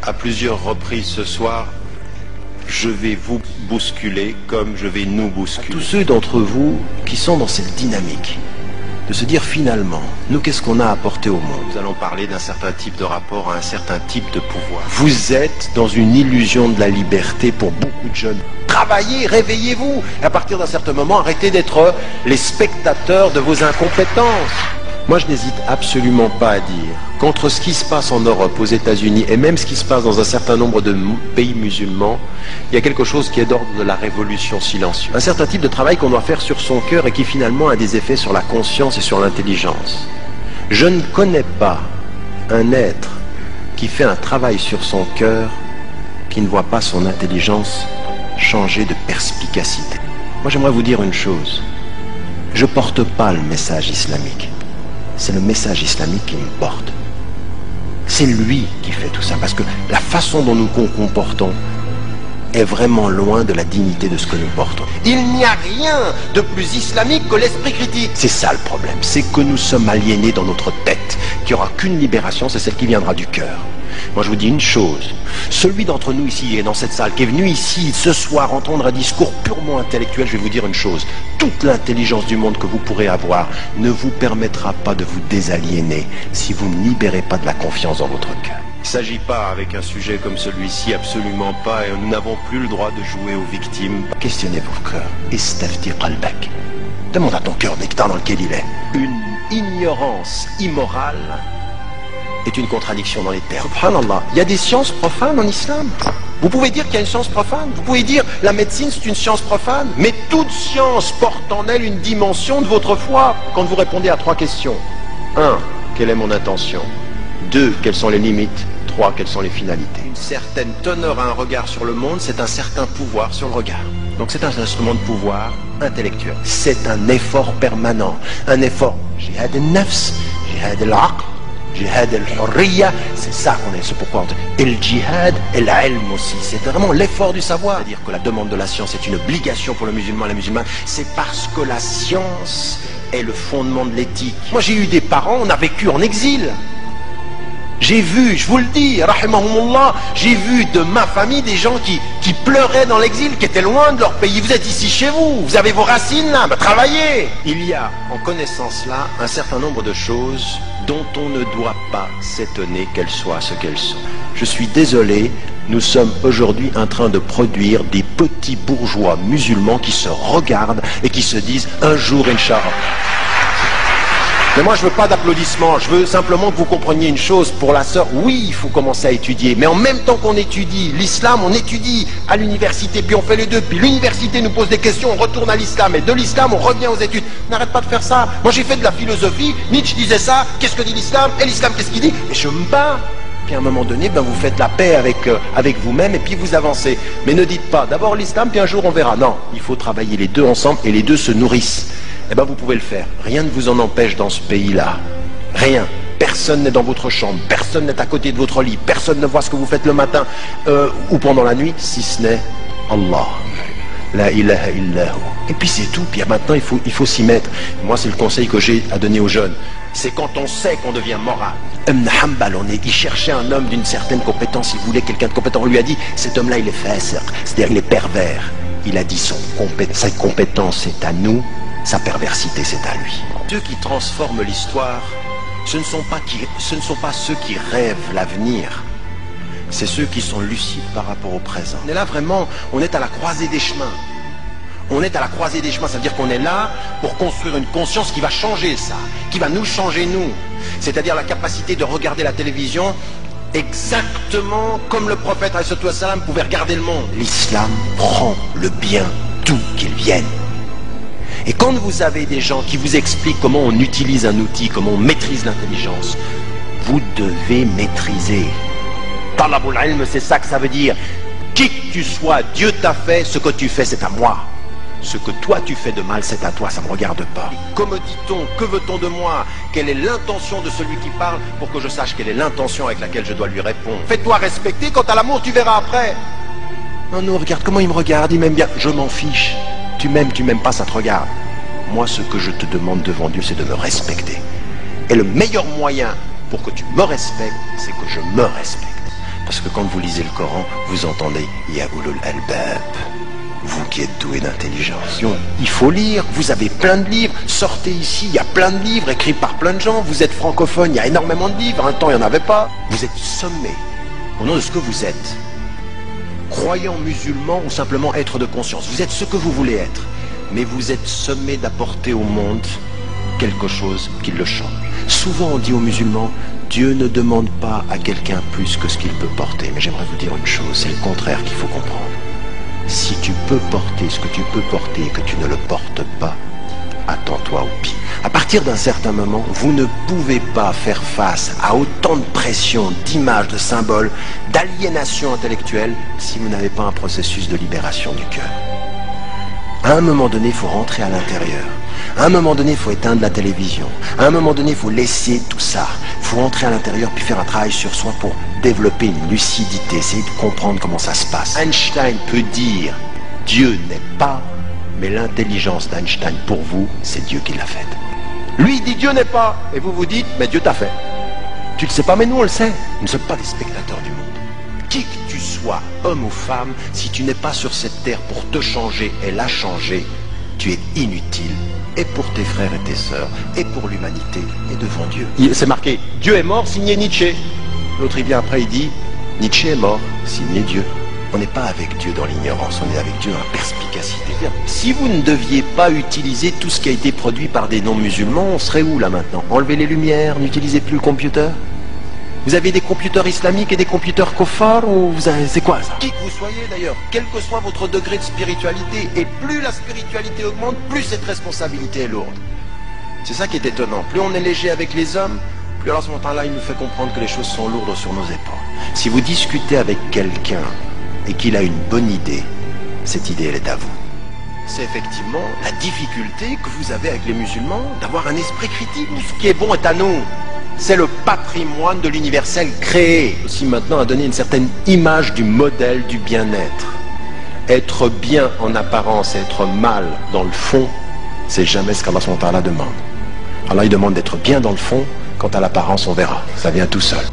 À plusieurs reprises ce soir, je vais vous bousculer comme je vais nous bousculer. À tous ceux d'entre vous qui sont dans cette dynamique, de se dire finalement, nous qu'est-ce qu'on a apporté au monde? Nous allons parler d'un certain type de rapport à un certain type de pouvoir. Vous êtes dans une illusion de la liberté pour beaucoup de jeunes. Travaillez, réveillez-vous. À partir d'un certain moment, arrêtez d'être les spectateurs de vos incompétences. Moi, je n'hésite absolument pas à dire qu'entre ce qui se passe en Europe, aux États-Unis et même ce qui se passe dans un certain nombre de pays musulmans, il y a quelque chose qui est d'ordre de la révolution silencieuse. Un certain type de travail qu'on doit faire sur son cœur et qui finalement a des effets sur la conscience et sur l'intelligence. Je ne connais pas un être qui fait un travail sur son cœur qui ne voit pas son intelligence changer de perspicacité. Moi, j'aimerais vous dire une chose. Je ne porte pas le message islamique. C'est le message islamique qui me porte. C'est lui qui fait tout ça, parce que la façon dont nous nous comportons est vraiment loin de la dignité de ce que nous portons. Il n'y a rien de plus islamique que l'esprit critique. C'est ça le problème, c'est que nous sommes aliénés dans notre tête, qu'il n'y aura qu'une libération, c'est celle qui viendra du cœur. Moi je vous dis une chose, celui d'entre nous ici et dans cette salle qui est venu ici ce soir entendre un discours purement intellectuel, je vais vous dire une chose, toute l'intelligence du monde que vous pourrez avoir ne vous permettra pas de vous désaliéner si vous ne libérez pas de la confiance dans votre cœur. Il ne s'agit pas, avec un sujet comme celui-ci, absolument pas, et nous n'avons plus le droit de jouer aux victimes. Questionnez vos cœurs. Istafti qalbak. Demande à ton cœur l'état dans lequel il est. Une ignorance immorale est une contradiction dans les termes. Subhanallah, il y a des sciences profanes en islam. Vous pouvez dire qu'il y a une science profane. Vous pouvez dire la médecine c'est une science profane. Mais toute science porte en elle une dimension de votre foi. Quand vous répondez à 3 questions. 1. Quelle est mon intention? 2. Quelles sont les limites? 3. Quelles sont les finalités? Une certaine teneur à un regard sur le monde, c'est un certain pouvoir sur le regard. Donc c'est un instrument de pouvoir intellectuel. C'est un effort permanent. Un effort. Jihad al-nafs, jihad al-aql, jihad al-hurriya, c'est ça qu'on est, c'est pourquoi on dit. Et le djihad et l'ilm aussi, c'est vraiment l'effort du savoir. C'est-à-dire que la demande de la science est une obligation pour le musulman et la musulmane, c'est parce que la science est le fondement de l'éthique. Moi j'ai eu des parents, on a vécu en exil. J'ai vu, je vous le dis, rahimahumullah, j'ai vu de ma famille des gens qui pleuraient dans l'exil, qui étaient loin de leur pays. Vous êtes ici chez vous, vous avez vos racines là, bah, travaillez. Il y a en connaissance là un certain nombre de choses dont on ne doit pas s'étonner qu'elles soient ce qu'elles sont. Je suis désolé, nous sommes aujourd'hui en train de produire des petits bourgeois musulmans qui se regardent et qui se disent un jour, Inch'Allah. Mais moi je veux pas d'applaudissements, je veux simplement que vous compreniez une chose pour la sœur. Oui, il faut commencer à étudier, mais en même temps qu'on étudie l'islam, on étudie à l'université, puis on fait les deux, puis l'université nous pose des questions, on retourne à l'islam, et de l'islam on revient aux études. N'arrête pas de faire ça. Moi j'ai fait de la philosophie, Nietzsche disait ça, qu'est-ce que dit l'islam? Et l'islam qu'est-ce qu'il dit? Et je me bats. Puis à un moment donné, ben, vous faites la paix avec vous-même et puis vous avancez. Mais ne dites pas, d'abord l'islam, puis un jour on verra. Non, il faut travailler les deux ensemble et les deux se nourrissent. Eh bien vous pouvez le faire. Rien ne vous en empêche dans ce pays-là. Rien. Personne n'est dans votre chambre, personne n'est à côté de votre lit, personne ne voit ce que vous faites le matin ou pendant la nuit, si ce n'est Allah. La ilaha illahu. Et puis c'est tout. Puis maintenant il faut s'y mettre. Moi c'est le conseil que j'ai à donner aux jeunes. C'est quand on sait qu'on devient moral. Ibn Hanbal, il cherchait un homme d'une certaine compétence, il voulait quelqu'un de compétent. On lui a dit, cet homme-là il est fasiq, c'est-à-dire il est pervers. Il a dit, sa compétence est à nous, sa perversité c'est à lui. Ceux qui transforment l'histoire, ce ne sont pas ceux qui rêvent l'avenir, c'est ceux qui sont lucides par rapport au présent. On est là vraiment, on est à la croisée des chemins. On est à la croisée des chemins, ça veut dire qu'on est là pour construire une conscience qui va changer ça, qui va nous changer nous. C'est-à-dire la capacité de regarder la télévision exactement comme le prophète ﷺ pouvait regarder le monde. L'islam prend le bien d'où qu'il vienne. Et quand vous avez des gens qui vous expliquent comment on utilise un outil, comment on maîtrise l'intelligence, vous devez maîtriser. Talabul ilm, c'est ça que ça veut dire. Qui que tu sois, Dieu t'a fait, ce que tu fais c'est à moi. Ce que toi tu fais de mal, c'est à toi, ça ne me regarde pas. Comme dit-on, que veut-on de moi? Quelle est l'intention de celui qui parle pour que je sache quelle est l'intention avec laquelle je dois lui répondre? Fais-toi respecter, quant à l'amour, tu verras après. Non, non, regarde comment il me regarde, il m'aime bien. Je m'en fiche. Tu m'aimes pas, ça te regarde. moi ce que je te demande devant Dieu, c'est de me respecter. Et le meilleur moyen pour que tu me respectes, c'est que je me respecte. Parce que quand vous lisez le Coran, vous entendez Ya ulul albab, vous qui êtes doué d'intelligence. Il faut lire, vous avez plein de livres, sortez ici, il y a plein de livres écrits par plein de gens, vous êtes francophone, il y a énormément de livres, un temps il n'y en avait pas. Vous êtes sommés, au nom de ce que vous êtes, croyant musulman ou simplement être de conscience, vous êtes ce que vous voulez être, mais vous êtes sommés d'apporter au monde quelque chose qui le change. Souvent on dit aux musulmans, Dieu ne demande pas à quelqu'un plus que ce qu'il peut porter. Mais j'aimerais vous dire une chose, c'est le contraire qu'il faut comprendre. Si tu peux porter ce que tu peux porter et que tu ne le portes pas, attends-toi au pire. À partir d'un certain moment, vous ne pouvez pas faire face à autant de pression, d'images, de symboles, d'aliénation intellectuelle si vous n'avez pas un processus de libération du cœur. À un moment donné, il faut rentrer à l'intérieur. À un moment donné, il faut éteindre la télévision. À un moment donné, il faut laisser tout ça. Il faut rentrer à l'intérieur puis faire un travail sur soi pour développer une lucidité, essayer de comprendre comment ça se passe. Einstein peut dire « Dieu n'est pas », mais l'intelligence d'Einstein, pour vous, c'est Dieu qui l'a faite. Lui dit « Dieu n'est pas », et vous vous dites « Mais Dieu t'a fait ». Tu ne le sais pas, mais nous on le sait. Nous ne sommes pas des spectateurs du monde. Qui que tu sois, homme ou femme, si tu n'es pas sur cette terre pour te changer et la changer, tu es inutile, et pour tes frères et tes sœurs, et pour l'humanité, et devant Dieu. C'est marqué, Dieu est mort, signé Nietzsche. L'autre il vient après, il dit, Nietzsche est mort, signé Dieu. On n'est pas avec Dieu dans l'ignorance, on est avec Dieu en perspicacité. Si vous ne deviez pas utiliser tout ce qui a été produit par des non-musulmans, on serait où là maintenant? Enlevez les lumières, n'utilisez plus le computer? Vous avez des computers islamiques et des computers koffars ou c'est quoi ça? Qui que vous soyez d'ailleurs, quel que soit votre degré de spiritualité, et plus la spiritualité augmente, plus cette responsabilité est lourde. C'est ça qui est étonnant. Plus on est léger avec les hommes, plus alors à ce moment-là, il nous fait comprendre que les choses sont lourdes sur nos épaules. Si vous discutez avec quelqu'un et qu'il a une bonne idée, cette idée elle est à vous. C'est effectivement la difficulté que vous avez avec les musulmans d'avoir un esprit critique. Ce qui est bon est à nous. C'est le patrimoine de l'universel créé. Aussi maintenant à donner une certaine image du modèle du bien-être. Être bien en apparence et être mal dans le fond, c'est jamais ce qu'Allah demande. Allah il demande d'être bien dans le fond, quant à l'apparence on verra. Ça vient tout seul.